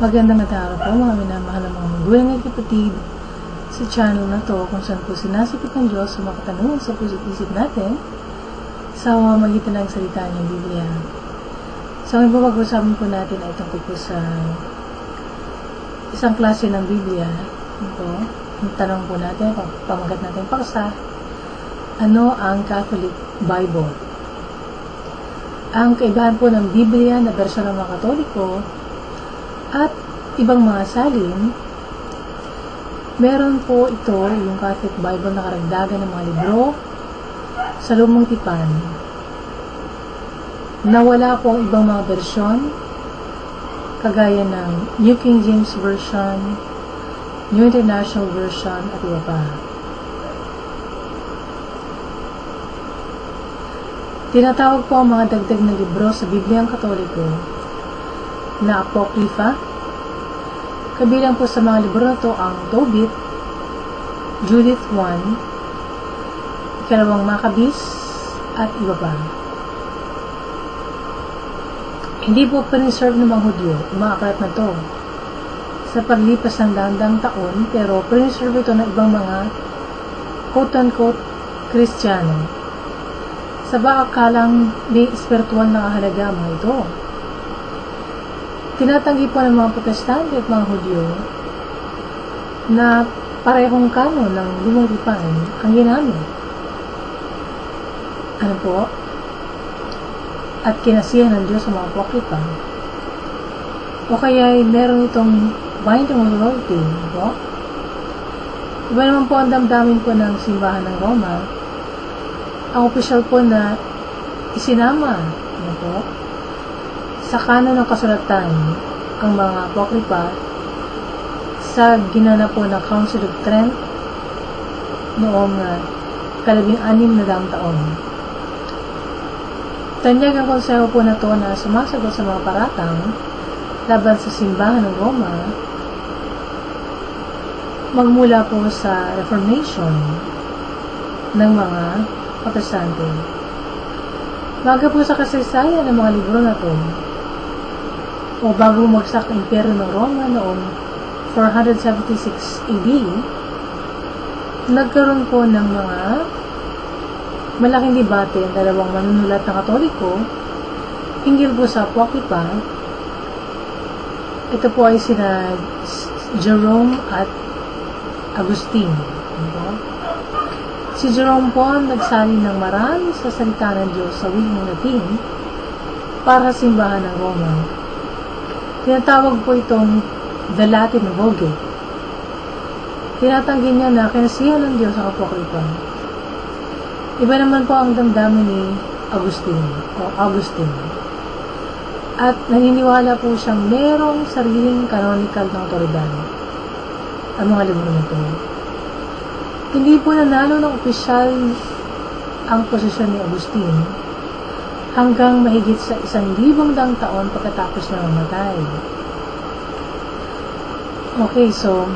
Magandang araw po mga minamahal ng mga magulang at kapatid sa channel na to kung saan po sinasipit ng Diyos sa mga katanungan sa puso't isip natin sa pamamagitan ng salita niyang Biblia. So ngayon po mag-usapan po natin ay tungkol po sa isang klase ng Biblia. Ito, yung tanong po natin, pamagat natin paksa, ano ang Catholic Bible? Ang kaibahan po ng Biblia na bersyon ng mga Katoliko at ibang mga salin, meron po ito, yung Catholic Bible na karagdagan ng mga libro sa lumang tipan. Nawala po ang ibang mga bersyon, kagaya ng New King James Version, New International Version, at iba pa. Tinatawag po ang mga dagdag na libro sa Bibliang Katoliko na Apocrypha. Kabilang po sa mga libro na ito ang Tobit, Judith 1, Ikalawang Maccabees, at iba pa. Hindi po preserve ng mga Hudyo, mga aklat na ito sa paglipas ng daang taon, pero preserve ito ng ibang mga quote-unquote Kristiyano. Sa bakalang may espiritual na kahalaga mga ito. Tinatanggi po ng mga Protestante at mga Hudyo na parehong kanon ng lumang tipan ang ginamit. Ano po? At kinasihan ng Diyos sa mga Apokripa. O kaya ay meron itong binding authority. Ano po? Iba naman po ang damdamin po ng simbahan ng Roma. Ang opisyal po na isinama. Ano po? Sa kanon ng kasulatan ang mga Apokripa sa ginanap po ng Council of Trent noong 16 na taon. Tanyag ang konseho po na to na sumasagot sa mga paratang laban sa simbahan ng Roma magmula po sa Reformation ng mga Protestante. Bago po sa kasaysayan ng mga libro na to, o bago bumagsak ang Imperyo ng Roma noong 476 AD, nagkaroon po ng mga malaking debate ang dalawang manunulat na Katoliko hinggil po sa Apokripa. Ito po ay sina Jerome at Agustin. Si Jerome po nagsalin ng marami sa salita ng Diyos sa wilang Latin para sa simbahan ng Roma. Tinatawag po itong The Latin Vulgate. Tinatanggi niya na kinasihan ng Diyos ang Apokripa. Iba naman po ang damdamin ni Agustin. At naniniwala po siyang merong sariling canonical na otoridad ang mga libro nito. Hindi po nanalo ng opisyal ang posisyon ni Agustin hanggang mahigit sa 1,000 taon pagkatapos na mamatay. Okay, so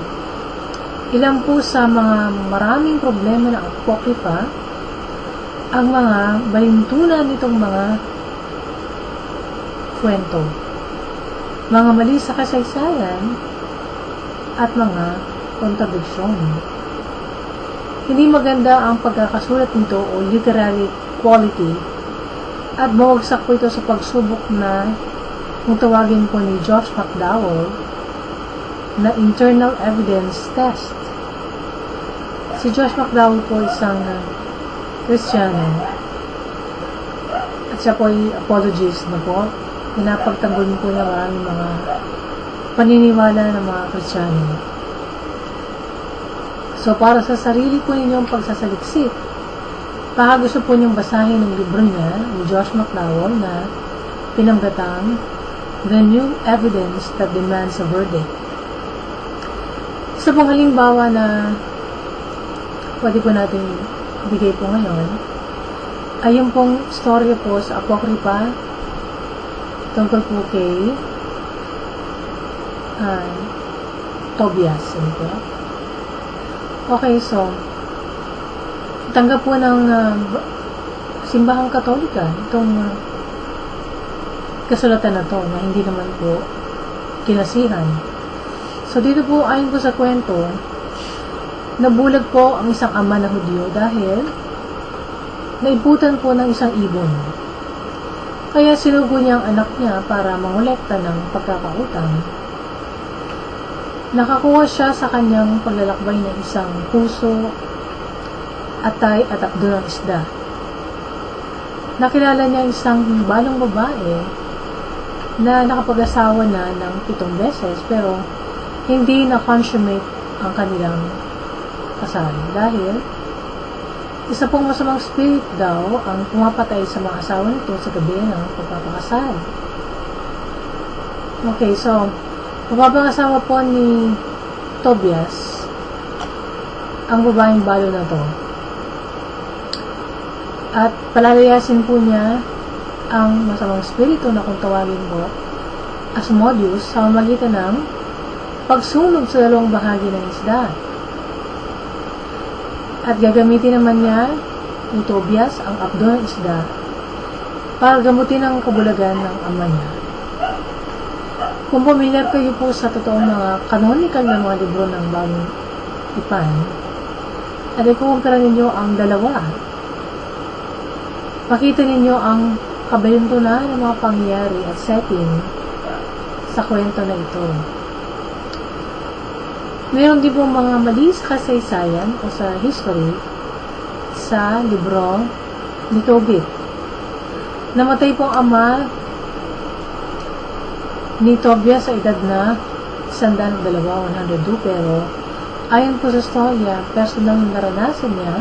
ilan po sa mga maraming problema ng Apokripa ang mga balintunan nitong mga kwento, mga mali sa kasaysayan at mga kontradiksyon. Hindi maganda ang pagkakasulat nito o literary quality at mawagsak po ito sa pagsubok na kung tawagin po ni Josh McDowell na internal evidence test. Si Josh McDowell po isang Kristiyano at siya po ay apologist na po. Pinapagtanggol po niya maraming mga paniniwala ng mga Kristiyano. So para sa sarili po ninyong pagsasaliksik, baka gusto po niyong basahin ng libro niya ni Josh McDowell na pinanggatang The New Evidence That Demands a Verdict. Isa pong halimbawa na pwede po natin ibigay po ngayon ay yung pong storya po sa Apokripa tungkol po kay Tobias. Okay, so tanggap po ng simbahang Katolika itong kasulatan na to na hindi naman po kinasihan. So dito po, ayon po sa kwento, nabulag po ang isang ama na Hudyo dahil naibutan po ng isang ibon. Kaya sinugo niya ang anak niya para mangolekta ng pagkakautang. Nakakuha siya sa kanyang paglalakbay ng isang puso, atay at abdo ng isda. Nakilala niya isang balong babae na nakapag-asawa na ng 7 beses pero hindi na-consummate ang kanilang kasal dahil isa pong masamang spirit daw ang pumapatay sa mga asawa nito sa gabi ng pagpapakasal. Okay, so mapapangasawa po ni Tobias ang babaeng balo na to. At palalayasin po niya ang masamang spirito na kung tawagin po Asmodeus sa pamamagitan ng pagsunog sa dalawang bahagi ng isda. At gagamitin naman niya ni Tobias ang abdo ng isda para gamutin ang kabulagan ng ama niya. Kung pamilyar kayo po sa totoong mga canonical na mga libro ng Bagong Tipan, at ikukumpara ninyo ang dalawa, makita ninyo ang kabalintunan ng mga pangyayari at setting sa kwento na ito. Meron din po mga mali sa kasaysayan o sa history sa libro ni Tobit. Namatay po ang ama ni Tobias sa edad na 102, pero ayon po sa storya, personal na naranasan niya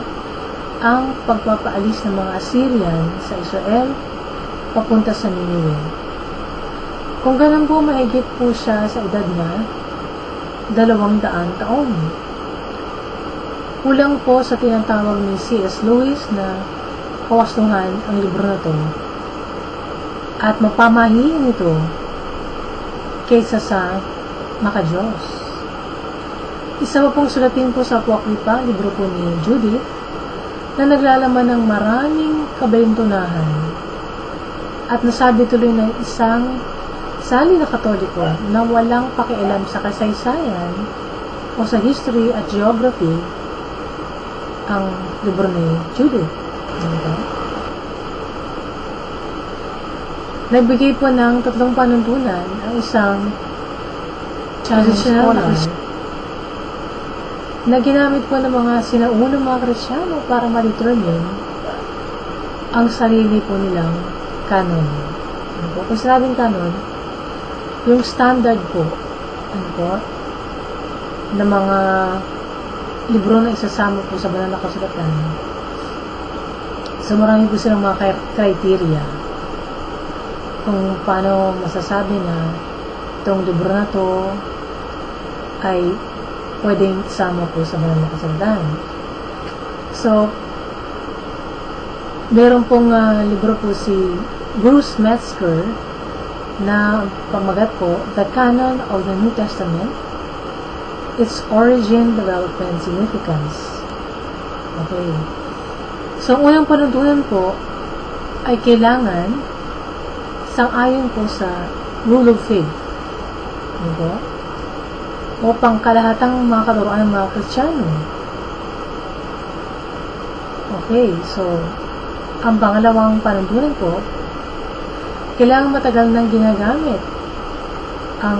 ang pagpapaalis ng mga Assyrian sa Israel papunta sa Nineveh. Kung ganun po, mahigit po siya sa edad na 200 taon. Kulang po sa tinatawag ni C.S. Lewis na kawastuhan ang libro na to at mapamahiin ito kaysa sa makadiyos. Isa pa pong sulatin po sa Apokripa, libro po ni Judith, na naglalaman ng maraming kabalintunahan at nasabi tuloy ng isang sali na Katoliko na walang pakialam sa kasaysayan o sa history at geography ang libro ni Judith. Nagbigay po ng 3 panuntunan ang isang traditional na ginamit po ng mga sinaunang mga Kristyano para ma-determine ang sarili po nilang canon. Kung sinabing canon, yung standard po, ng mga libro na isasama po sa banal na kasulatan. So, marami po silang mga criteria kung paano masasabi na itong libro na to ay pwedeng isama po sa banal na kasulatan. So, meron pong libro po si Bruce Metzger na pamagat po, The Canon of the New Testament, Its Origin, Development, Significance. Okay. So, ang unang panuntunan po ay kailangan sang-ayon po sa rule of faith. Okay? O pangkalahatang mga katuruan ng mga Kristiyano. Okay, so, ang pangalawang panuntunan po, kailangan matagal nang ginagamit ang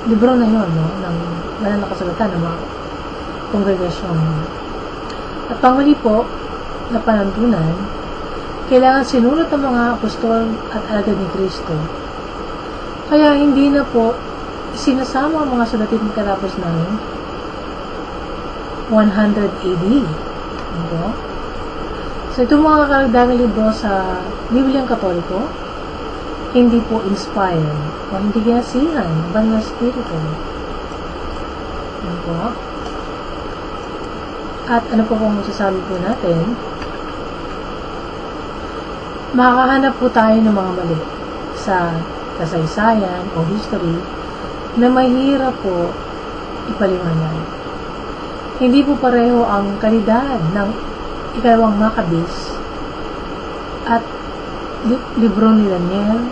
libro na yun, no, ng banal na kasulatan ng mga kongregasyon. At panghuli po, na panuntunan, kailangan sinulat ng mga apostol at alagad ni Kristo. Kaya hindi na po sinasama ang mga sulatin katapos ng 100 AD. Okay? So, itong mga karagdagang libro sa Bibliang Katoliko, hindi po inspired o hindi ginasihan ng banal na spirito. Okay? At ano po kung masasabi po natin? Makakahanap po tayo ng mga mali sa kasaysayan o history na mahirap po ipaliwanag. Hindi po pareho ang kalidad ng ikalawang Maccabees at libro ni Daniel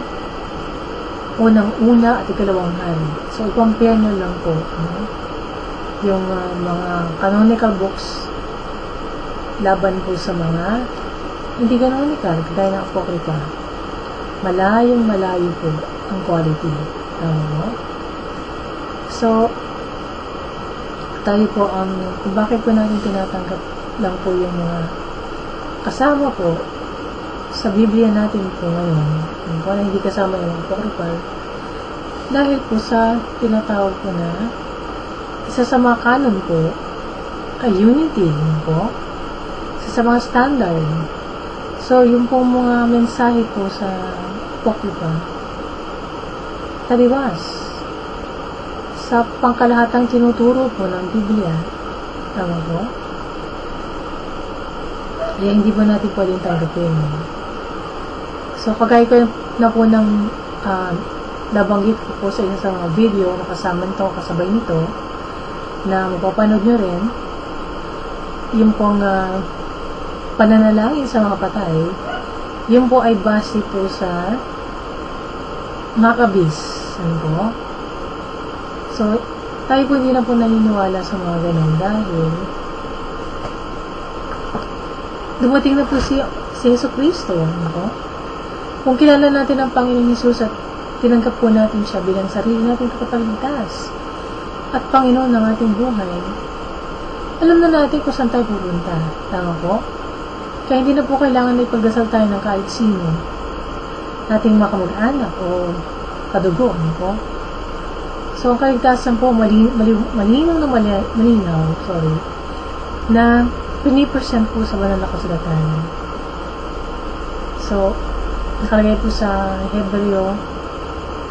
unang-una at ikalawang hari. So, i-compare nyo lang po, yung mga canonical books laban po sa mga hindi canonical, kagaya ng Apocrypha. Malayong malayo po ang quality. Tama mo? So, tayo po kung bakit po natin tinatanggap lang po yung mga kasama po sa Biblia natin po ngayon, kung hindi kasama yung Apocryphal, dahil po sa tinatawag po na isa sa mga canon po ay unity po, isa sa mga standard. So, yung po mga mensahe po sa Apocrypha, taliwas sa pangkalahatang tinuturo po ng Biblia. Tama po? Kaya hindi po natin pwedeng tanggapin. So, kagaya ko na po ng nabanggit ko po sa isa sa mga video na kasabay nito, na mapapanood nyo rin, yung pong pananalangin sa mga patay, yun po ay base po sa Maccabees. Ano po? So, tayo po hindi na po naniniwala sa mga ganun dahil dumating na po si Jesucristo. Ano po? Kung kilala natin ang Panginoon Hesus at tinanggap po natin siya bilang sarili nating kapatligtas at Panginoon ng ating buhay, alam na natin kung saan tayo pupunta. Tama po? Kaya hindi na po kailangan na ipagdasal tayo ng kahit sino nating makamag-anak o kadugo. Ano po? So, ang kaligtasan po, malinaw na pinipresent po sa banal na kasulatan. So, nakalagay po sa Hebreo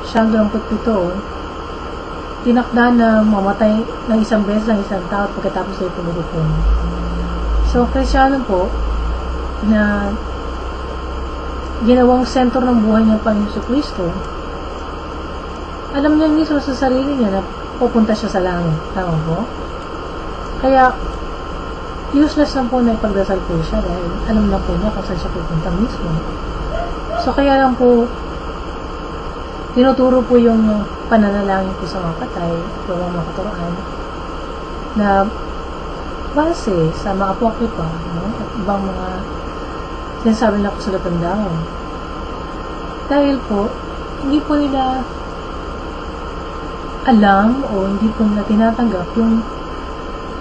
7:27, tinakda na mamatay ng isang beses ng isang tao at pagkatapos ay pumulupon. So, Kristyano po, na ginawang sentro ng buhay ng Panginoon Jesucristo, alam niya mismo sa sarili niya na pupunta siya sa langit. Tama po? Kaya, useless na po na ipagdasal po siya dahil alam na po niya kung saan siya pupunta mismo. So, kaya lang po, tinuturo po yung pananalangin po sa mga patay, yung mga katuroan, na base sa mga Apocrypha, at ibang mga sinasabi na kasulatan daw. Dahil po, hindi po nila alam o hindi po nila tinatanggap yung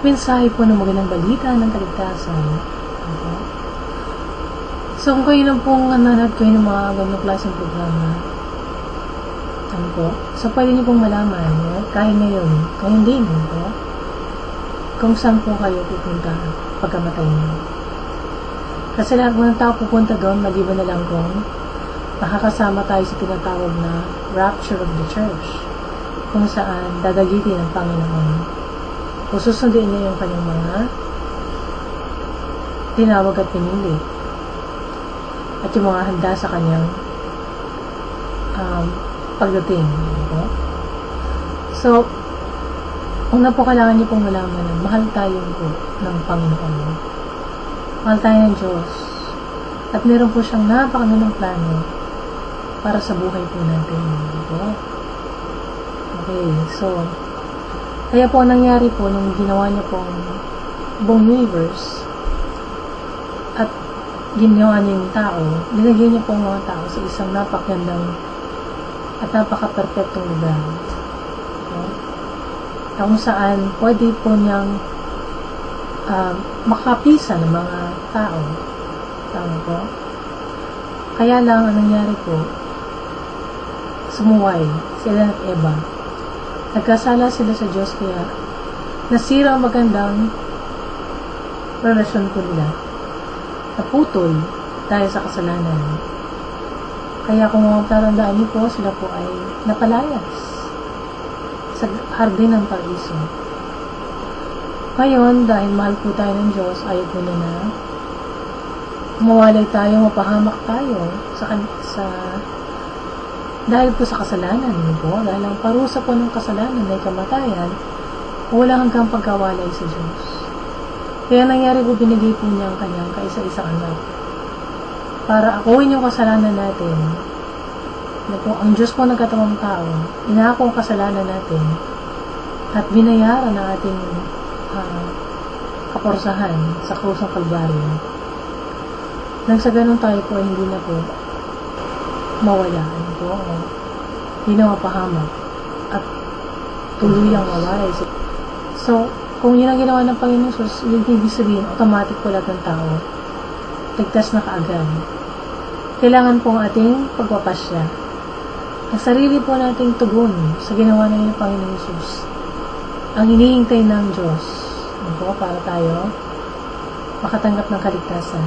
mensahe po ng magandang balita ng kaligtasan. So, kung kayo lang pong nanonood kayo ng mga ganong klaseng programa, ano po? So, pwede niyo pong malaman, kahit ngayon, ngayon din, po, kung saan po kayo pupunta pagkamatay niyo. Kasi lahat ng tao pupunta doon, maliban na lang kung makakasama tayo sa tinatawag na rapture of the church, kung saan dadagitin ng Panginoon. O susundin niya yung kanyang mga tinawag at pinili. At yung mga handa sa kanyang pagdating. Okay? So, una po kailangan niyo pong malaman na mahal tayo po ng Panginoon. Mahal tayo ng Diyos. At meron po siyang napakagandang plano para sa buhay po natin. Okay, so, kaya po nangyari po nung ginawa niya pong buong universe at ginawa niya yung tao, nilagyan niya pong mga tao sa isang napakagandang at napaka-perfectong lugar. Okay? Kung saan pwede po niyang makapisa ng mga tao. Tama po? Kaya lang, ang nangyari po, sumuway sila at Eva. Nagkasala sila sa Diyos, kaya nasira ang magandang relasyon ko nila. Naputol dahil sa kasalanan. Kaya kung matatandaan niyo po, sila po ay napalayas sa hardin ng paraiso. Ngayon, dahil mahal po tayo ng Diyos, ayaw po niya na mawalay tayo, mapahamak tayo dahil po sa kasalanan po, dahil ang parusa po ng kasalanan ay kamatayan, wala hanggang pagkawalay sa Diyos. Kaya nangyari po, binigay po niya ang kanyang kaisa-isang anak para akuin yung kasalanan natin na po ang Diyos po nagkatawang tao, inako ang kasalanan natin at binayaran ng ating kaporsahan sa krus ng Kalbaryo. Nang sa ganun tayo po ay hindi na po mawala. Hindi na mapahamak at tuluyang mawala. So, kung yun ang ginawa ng Panginoon Jesus, yung ibig sabihin, automatic po lahat ng tao ligtas na kaagad. Kailangan pong ating pagpapasya. Ang sarili po nating tugon sa ginawa ng Panginoon Jesus. Ang hinihintay ng Diyos para tayo makatanggap ng kaligtasan.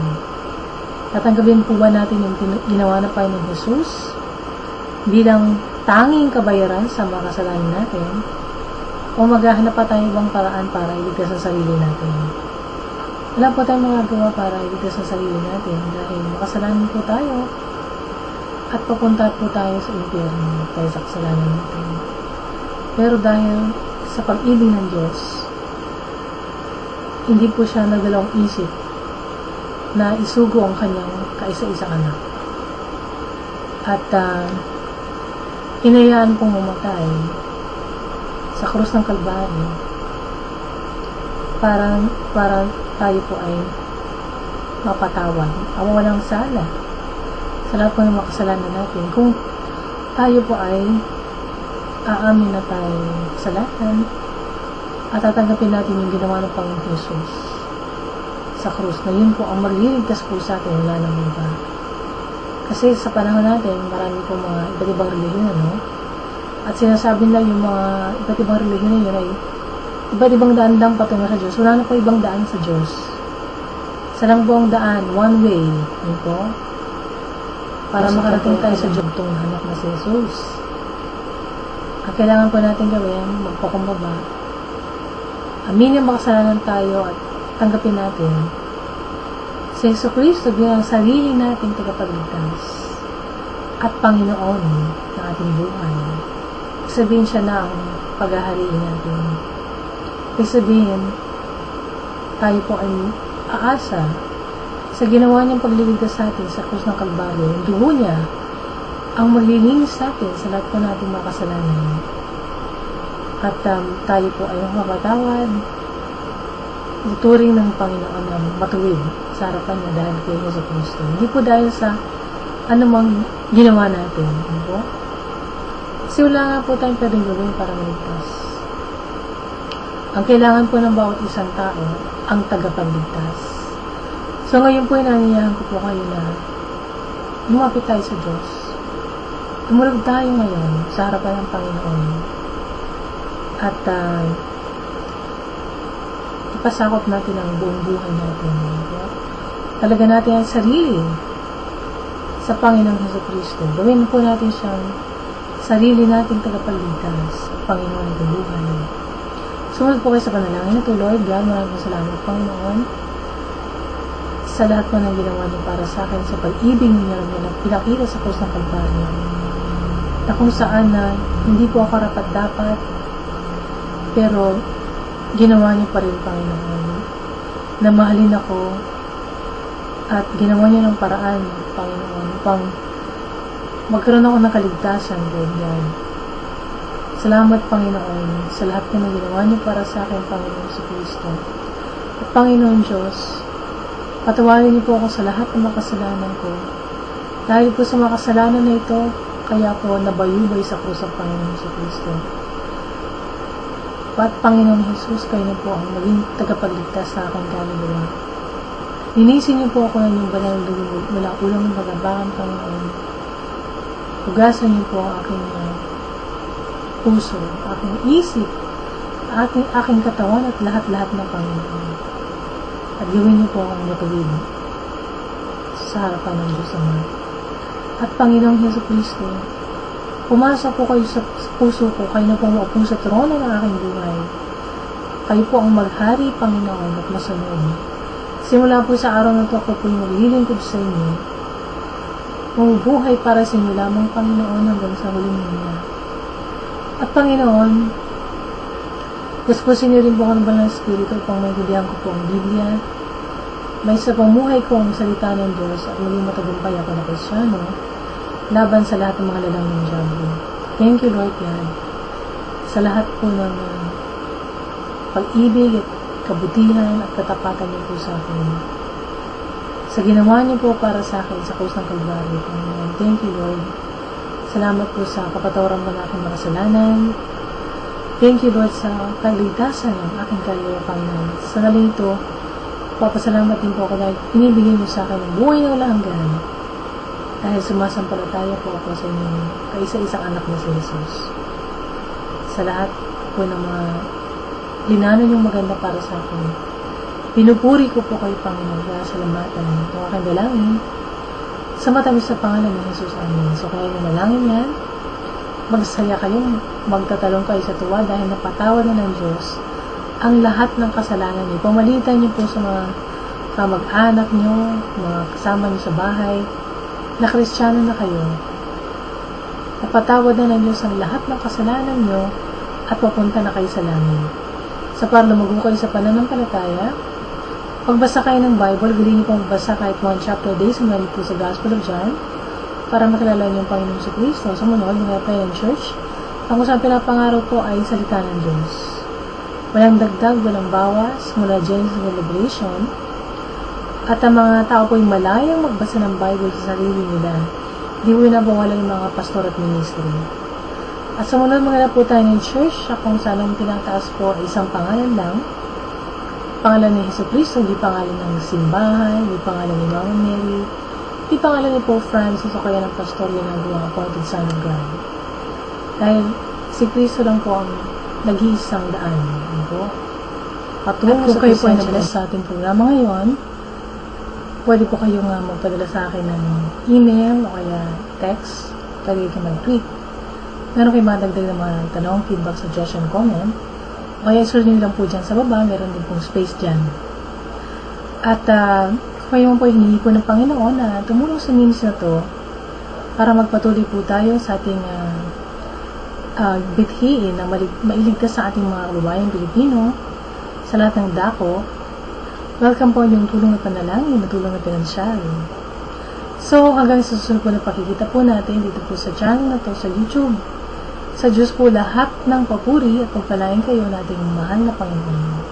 Tatanggapin po ba natin yung ginawa ng Panginoon Jesus bilang tanging kabayaran sa mga kasalanan natin, o maghahanap pa tayo ibang paraan para iligtas ang sarili natin? Wala po tayong magagawa para iligtas ang sarili natin dahil makasalanan po tayo at papunta po tayo sa impyerno dahil sa kasalanan natin. Pero dahil sa pag-ibig ng Diyos, hindi po siya nagdalawang isip na isugo ang kanyang kaisa-isang anak. At hinayaan pong mamatay sa krus ng Kalbaryo para tayo po ay mapatawad, walang sala sa lahat po ng makasalanan natin. Kung tayo po ay aamin na tayo kasalanan at tatanggapin natin yung ginawa ng Panginoon Jesus sa krus, na yun po ang magliligtas po sa atin, wala nang iba. Kasi sa panahon natin, marami po mga iba't ibang relihiyon, at sinasabi na yung mga iba't ibang relihiyon na yun ay iba't ibang daan lang patungo sa Diyos. Wala na po ibang daan sa Diyos. Isa lang po ang daan, one way, yun po, para makarating tayo sa Diyos, itong hanap na si Jesus. Ang kailangan po natin gawin, magpakumbaba, aminin ang makasalanan tayo at tanggapin natin si Yesu Cristo bilang sarili nating tagapagligtas at Panginoon ng ating buhay. Sabihin siya na ang paghahariin natin. Sabihin, tayo po ay aasa sa ginawa niyang pagliligtas sa atin sa krus ng Kalbaryo. Yung dugo niya ang maglilinis sa atin sa lahat po nating makasalanan. At tayo po ay mapatawad, tuturing ng Panginoon na matuwid sa harapan niya dahil kay Yesu Cristo. Hindi po dahil sa anumang ginawa natin. Hindi po? Kasi wala nga po tayong pwedeng gawin para maligtas. Ang kailangan po ng bawat isang tao, ang tagapagligtas. So ngayon po, inanyayahan ko po kayo na lumapit tayo sa Diyos. Tumulog tayo ngayon sa harapan ng Panginoon. At ipasakop natin ang buong buhay natin. Talaga natin ang sarili sa Panginoong Jesucristo. Gawin po natin siyang sarili nating tagapagligtas, Panginoon ng buhay. Sumunod po kayo sa panalangin na Lord God, maraming salamat, Panginoon, sa lahat po ng ginawa niyo para sa akin, sa pag-ibig niyo na pinakita sa krus ng Kalbaryo, na kung saan na hindi po ako rapat-dapat, pero ginawa niyo pa rin, Panginoon, na mahalin ako at ginawa niyo ng paraan, Panginoon, upang magkaroon ako ng kaligtasan, Lord God. Salamat, Panginoon, sa lahat po ng ginawa niyo para sa akin, Panginoon sa Kristo. At Panginoon Diyos, patawarin niyo po ako sa lahat ng makasalanan ko. Dahil po sa makasalanan na ito, kaya po nabayubay sa krus ang Panginoon sa Kristo. At Panginoon Jesus, kayo na po ang maging tagapagligtas sa aking kaluluwa. Linisin niyo po ako ng inyong banal na dugo mula ulang ng paglabakan, Panginoon. Hugasan niyo po ang aking puso, aking isip, aking katawan at lahat-lahat ng Panginoon. At gawin niyo po akong matuwid sa harapan ng Diyos Ama. At Panginoong Hesus Kristo, pumasok po kayo sa puso ko, kayo na po maupo sa trono ng aking buhay. Kayo po ang maghari, Panginoon, at masunod. Simula po sa araw na ito, ako po yung maglilingkod sa inyo. Mabubuhay para sa inyo lamang, Panginoon, hanggang sa huling niya. At Panginoon, puspusin niyo rin po ako ng banal na Espiritu upang maintindihan ko po ang Biblia. May sa pamuhay ko ang salita ng Diyos at maging matagumpay ako na Kristyano. laban sa lahat ng mga lalang ng diablo. Thank you, Lord God, sa lahat po ng pag-ibig at kabutihan at katapatan niyo po sa akin. Sa ginawa niyo po para sa akin sa krus ng Kalbaryo, Panginoon. Thank you, Lord. Salamat po sa kapatawaran mo ng aking mga kasalanan. Thank you, Lord, sa kaligtasan ng aking kaluluwa, Panginoon. Sa galing ito, papasalamat din po ako dahil pinibigay mo sa akin ng buhay na walang hanggan. Dahil sumasampalataya po ako sa inyong kaisa-isang anak na si Jesus. Sa lahat po ng mga linano niyong maganda para sa akin, pinupuri ko po kayo, Panginoon, kaya salamatan ng aking dalangin sa matamis sa pangalan ng Jesus. Amen. So kaya yung dalangin yan, magsaya kayong magtatalong kayo sa tuwa dahil napatawad na ng Diyos ang lahat ng kasalanan niyo. Pamalitan niyo po sa mga kamag-anak niyo, mga kasama niyo sa bahay, na Kristiyano na kayo. Napatawad na ng Diyos ang lahat ng kasalanan niyo at papunta na kayo sa langit. Sa para lumago kayo sa pananampalataya, pagbasa kayo ng Bible, galing niyo pong magbasa kahit one chapter a day, sumunod po sa Gospel of John, para makilala niyo ang Panginoon si Kristo. Sumunod, mga prayer church, ang kung pinapangaraw po ay salita ng Diyos. Walang dagdag, walang bawas, mula Genesis to Revelation, at ang mga tao po ay malayang magbasa ng Bible sa sarili nila. Di po nabawalan ng mga pastor at ministry. At sumunod mga na po tayo ng church, kung saan ang tinataas po ay isang pangalan lang, pangalan ni Jesucristo, di pangalan ng simbahan, di pangalan ni Mama Mary, di pangalan ni Pope Francis o kaya ng pastor yun ang buwang appointed Son of God. Dahil si Kristo lang po ang nag-iisang daan. Ano po? Patungo sa kayo po ay nabalas sa ating programa ngayon, pwede po kayong magpadala sa akin ng email o kaya text, pwede kayo mag-tweet. Meron kayo madagdag ng mga tanong, feedback, suggestion, comment, o kaya search nyo lang po dyan sa baba, meron din pong space dyan. At kayo po hinihingi po ng Panginoon na tumulong sa means na to para magpatuloy po tayo sa ating bithiin na mailigtas sa ating mga kababayang Pilipino sa lahat ng dako. Welcome po yung tulong na panalangin, tulong na pinansyal. So, hanggang sa susunod po na pakikita po natin dito po sa channel na to, sa YouTube. Sa Diyos po lahat ng papuri at pagpalain kayo nating mahal na Panginoon.